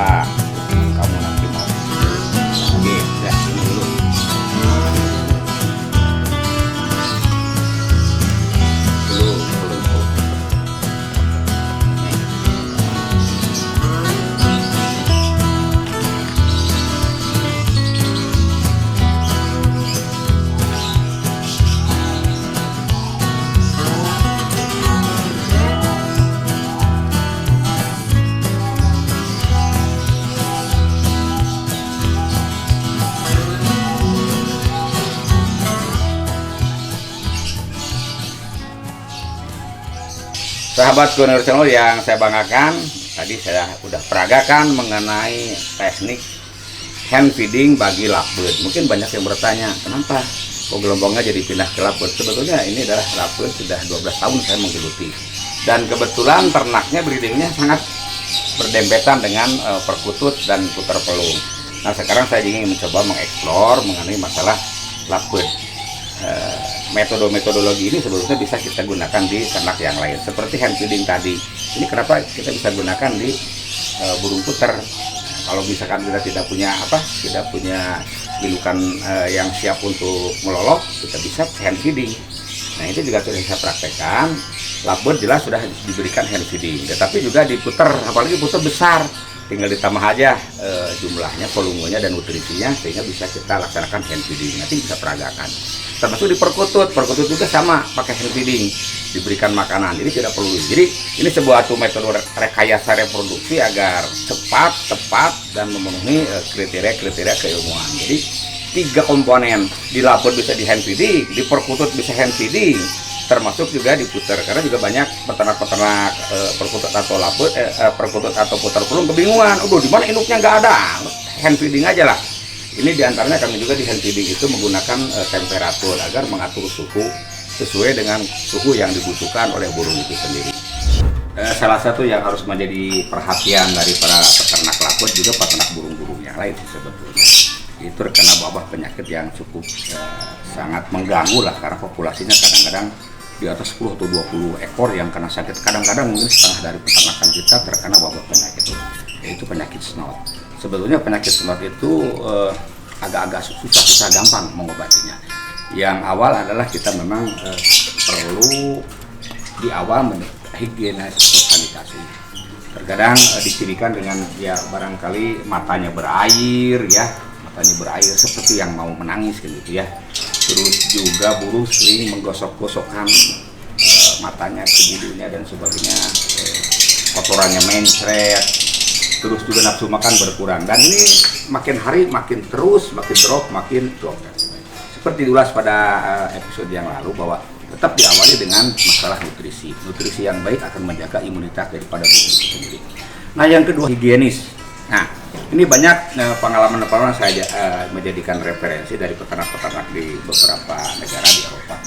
berapa yang kamu nanti mau. Oke, ya ini dulu. Dulu. Sahabat Kulineri Channel yang saya banggakan, tadi saya sudah peragakan mengenai teknik hand feeding bagi lovebird. Mungkin banyak yang bertanya, kenapa kok gelombangnya jadi pindah ke lovebird? Sebetulnya ini adalah lovebird sudah 12 tahun saya menggeluti. Dan kebetulan ternaknya breedingnya sangat berdempetan dengan perkutut dan puter pelung. Nah sekarang saya ingin mencoba mengeksplor mengenai masalah lovebird. Metodologi ini sebetulnya bisa kita gunakan di ternak yang lain seperti hand feeding tadi. Ini kenapa kita bisa gunakan di burung puter. Kalau misalkan kita tidak punya indukan yang siap untuk melolok, kita bisa hand feeding. Nah itu juga sudah saya praktekkan. Lovebird jelas sudah diberikan hand feeding, tetapi juga diputer, apalagi puter besar, tinggal ditambah aja jumlahnya, volumenya dan nutrisinya sehingga bisa kita laksanakan hand feeding. Nanti bisa peragakan. Termasuk di perkutut juga sama pakai hand feeding, diberikan makanan, jadi tidak perlu. Jadi ini sebuah metode rekayasa reproduksi agar cepat, tepat dan memenuhi kriteria keilmuan. Jadi 3 komponen, di lovebird bisa di hand feeding, di perkutut bisa hand feeding, termasuk juga diputer. Karena juga banyak peternak-peternak perkutut atau lovebird, perkutut atau puter pelung kebingungan, di mana induknya nggak ada, hand feeding aja lah. Ini diantaranya kami juga di hand feeding itu menggunakan temperatur agar mengatur suhu sesuai dengan suhu yang dibutuhkan oleh burung itu sendiri. Salah satu yang harus menjadi perhatian dari para peternak lovebird juga peternak burung-burung yang lain sebetulnya. Itu terkena wabah penyakit yang cukup sangat mengganggu lah, karena populasinya kadang-kadang di atas 10 atau 20 ekor yang kena sakit. Kadang-kadang mungkin setengah dari peternakan kita terkena wabah penyakit itu, yaitu penyakit snot. Sebetulnya penyakit snot itu agak-agak susah gampang mengobatinya. Yang awal adalah kita memang perlu di awal higienis atau sanitasi. Terkadang dicirikan dengan ya barangkali matanya berair seperti yang mau menangis gitu ya. Terus juga burung sering menggosok-gosokkan matanya ke bulunya dan sebagainya, kotorannya mencret. Terus juga nafsu makan berkurang, dan ini makin hari makin drop. Seperti diulas pada episode yang lalu bahwa tetap diawali dengan masalah nutrisi yang baik akan menjaga imunitas daripada burung itu sendiri. Nah yang kedua, higienis. Nah ini banyak pengalaman saya menjadikan referensi dari peternak-peternak di beberapa negara di Eropa.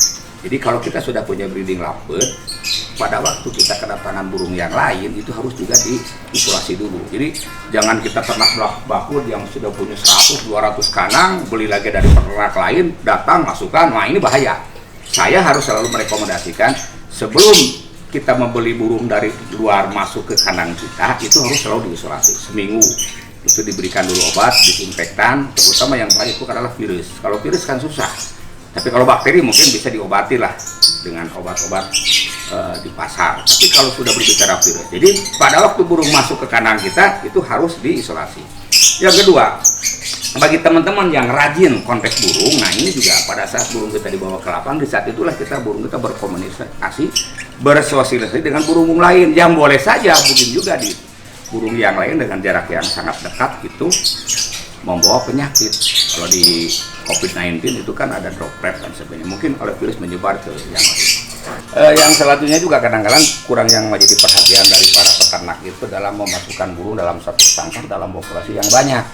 Jadi kalau kita sudah punya breeding lovebird, pada waktu kita kedatangan burung yang lain itu harus juga diisolasi dulu. Jadi jangan kita ternak bakul yang sudah punya 100-200 kandang, beli lagi dari peternak lain, datang masukkan, nah ini bahaya. Saya harus selalu merekomendasikan sebelum kita membeli burung dari luar masuk ke kandang kita, itu harus selalu diisolasi seminggu. Itu diberikan dulu obat disinfektan, terutama yang paling itu adalah virus. Kalau virus kan susah, tapi kalau bakteri mungkin bisa diobati lah dengan obat-obat di pasar. Tapi kalau sudah berbicara virus, jadi pada waktu burung masuk ke kandang kita itu harus diisolasi. Yang kedua, bagi teman-teman yang rajin kontak burung, nah ini juga pada saat burung kita dibawa ke lapang, di saat itulah burung kita berkomunikasi, bersosialisasi dengan burung lain yang boleh saja mungkin juga di burung yang lain dengan jarak yang sangat dekat itu membawa penyakit. Kalau di COVID-19 itu kan ada droplet dan sebagainya, mungkin kalau virus menyebar ke yang lain. Yang selanjutnya juga kadang-kadang kurang yang menjadi perhatian dari para peternak itu dalam memasukkan burung dalam satu sangkar dalam populasi yang banyak.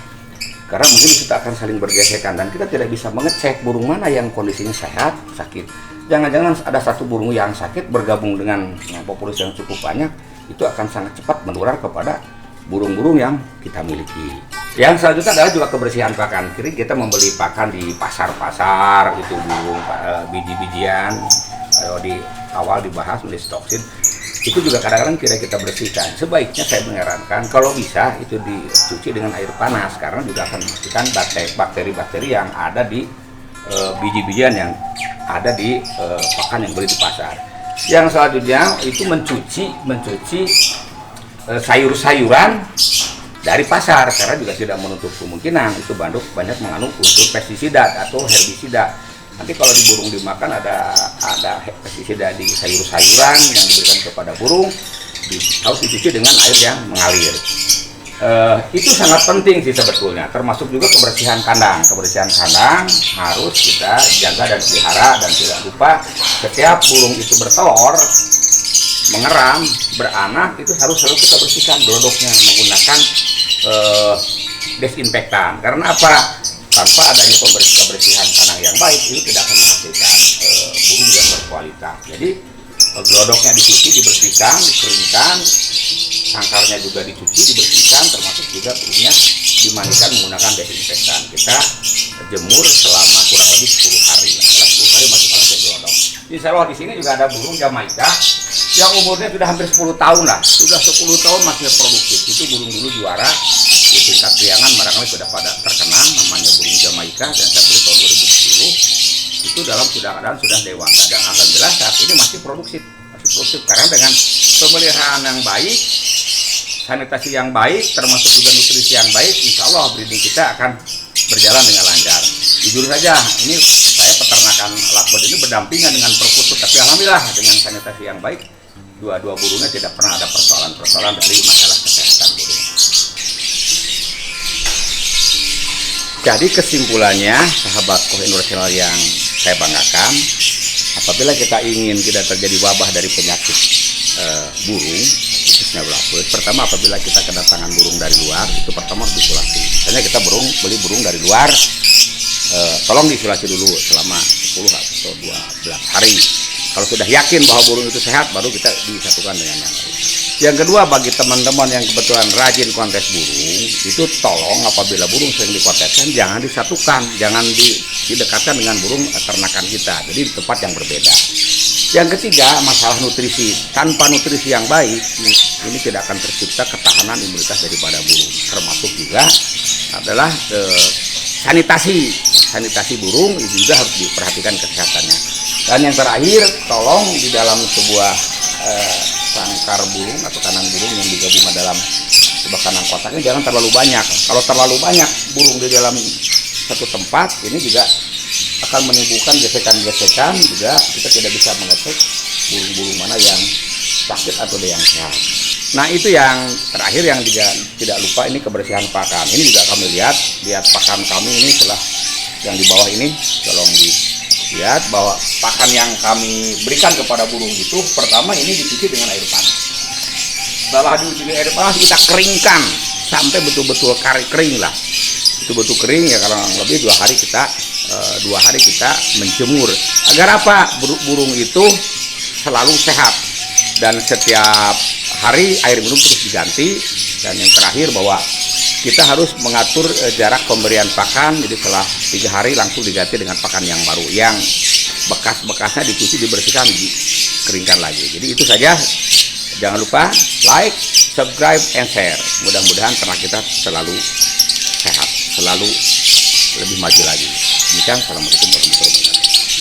Karena mungkin kita akan saling bergesekan dan kita tidak bisa mengecek burung mana yang kondisinya sehat, sakit. Jangan-jangan ada satu burung yang sakit bergabung dengan populasi yang cukup banyak, itu akan sangat cepat menular kepada burung-burung yang kita miliki. Yang selanjutnya adalah juga kebersihan pakan. Kira kita membeli pakan di pasar-pasar itu burung biji-bijian. Kalau di awal dibahas melis toksin, itu juga kadang-kadang tidak kita bersihkan. Sebaiknya saya menyarankan kalau bisa itu dicuci dengan air panas, karena juga akan membersihkan bakteri-bakteri yang ada di biji-bijian yang ada di pakan yang beli di pasar. Yang selanjutnya itu mencuci sayur-sayuran dari pasar, karena juga tidak menutup kemungkinan itu banyak mengandung unsur pestisida atau herbisida. Nanti kalau di burung dimakan ada pestisida di sayur-sayuran yang diberikan kepada burung, harus dicuci dengan air yang mengalir. Itu sangat penting sih sebetulnya, termasuk juga kebersihan kandang. Kebersihan kandang harus kita jaga dan pelihara, dan tidak lupa setiap burung itu bertelur, mengeram, beranak, itu harus selalu kita bersihkan gelodoknya menggunakan desinfektan. Karena apa? Tanpa adanya kebersihan kandang yang baik, itu tidak akan menghasilkan burung yang berkualitas. Jadi gelodoknya dicuci, dibersihkan, dikeringkan, sangkarnya juga dicuci, dibersihkan, termasuk juga burungnya dimandikan menggunakan desinfektan. Kita jemur selama kurang lebih 10 hari. Setelah 10 hari masukkan ke gelodok. Insya Allah di sini juga ada burung Jamaika yang umurnya sudah hampir 10 tahun lah. Sudah 10 tahun masih produktif. Itu burung dulu juara di tingkat priangan, barangkali sudah pada terkenal, namanya burung Jamaika, dan saya beli tahun 2010. Itu dalam keadaan sudah dewasa, dan alhamdulillah saat ini masih produktif karena dengan pemeliharaan yang baik, sanitasi yang baik, termasuk juga nutrisi yang baik, insya Allah breeding kita akan berjalan dengan lancar. Jujur saja, ini saya peternakan lovebird ini berdampingan dengan perkutut, tapi alhamdulillah dengan sanitasi yang baik, dua burungnya tidak pernah ada persoalan dari masalah kesehatan burung. Jadi kesimpulannya, sahabat Koh International yang saya banggakan, apabila kita ingin tidak terjadi wabah dari penyakit burung, khususnya lovebird, pertama apabila kita kedatangan burung dari luar, itu pertama harus diisolasi. Misalnya kita beli burung dari luar, tolong diisolasi dulu selama 10 atau 12 hari. Kalau sudah yakin bahwa burung itu sehat, baru kita disatukan dengan yang lain. Yang kedua, bagi teman-teman yang kebetulan rajin kontes burung, itu tolong apabila burung sering dikonteskan, jangan disatukan, jangan didekatkan dengan burung ternakan kita, jadi di tempat yang berbeda. Yang ketiga, masalah nutrisi. Tanpa nutrisi yang baik, ini tidak akan tercipta ketahanan imunitas daripada burung. Termasuk juga adalah sanitasi burung, itu juga harus diperhatikan kesehatannya. Dan yang terakhir, tolong di dalam sebuah sangkar burung atau kandang burung yang digabung dalam sebuah kandang kotaknya jangan terlalu banyak. Kalau terlalu banyak burung di dalam satu tempat, ini juga akan menimbulkan gesekan-gesekan, juga kita tidak bisa mengecek burung-burung mana yang sakit atau yang sehat. Nah, itu yang terakhir yang juga tidak lupa, ini kebersihan pakan. Ini juga kami lihat pakan kami ini setelah yang di bawah ini, tolong dilihat bahwa pakan yang kami berikan kepada burung itu pertama ini dicuci dengan air panas. Setelah dicuci dengan air panas, kita keringkan sampai betul-betul kering lah. Itu betul kering ya, kalau lebih 2 hari kita menjemur. Agar apa? Burung itu selalu sehat, dan setiap hari air minum terus diganti. Dan yang terakhir bahwa kita harus mengatur jarak pemberian pakan, jadi setelah 3 hari langsung diganti dengan pakan yang baru, yang bekas-bekasnya dicuci, dibersihkan, dikeringkan lagi. Jadi itu saja. Jangan lupa like, subscribe, and share. Mudah-mudahan ternak kita selalu sehat, selalu lebih maju lagi. Demikian, assalamualaikum warahmatullahi wabarakatuh.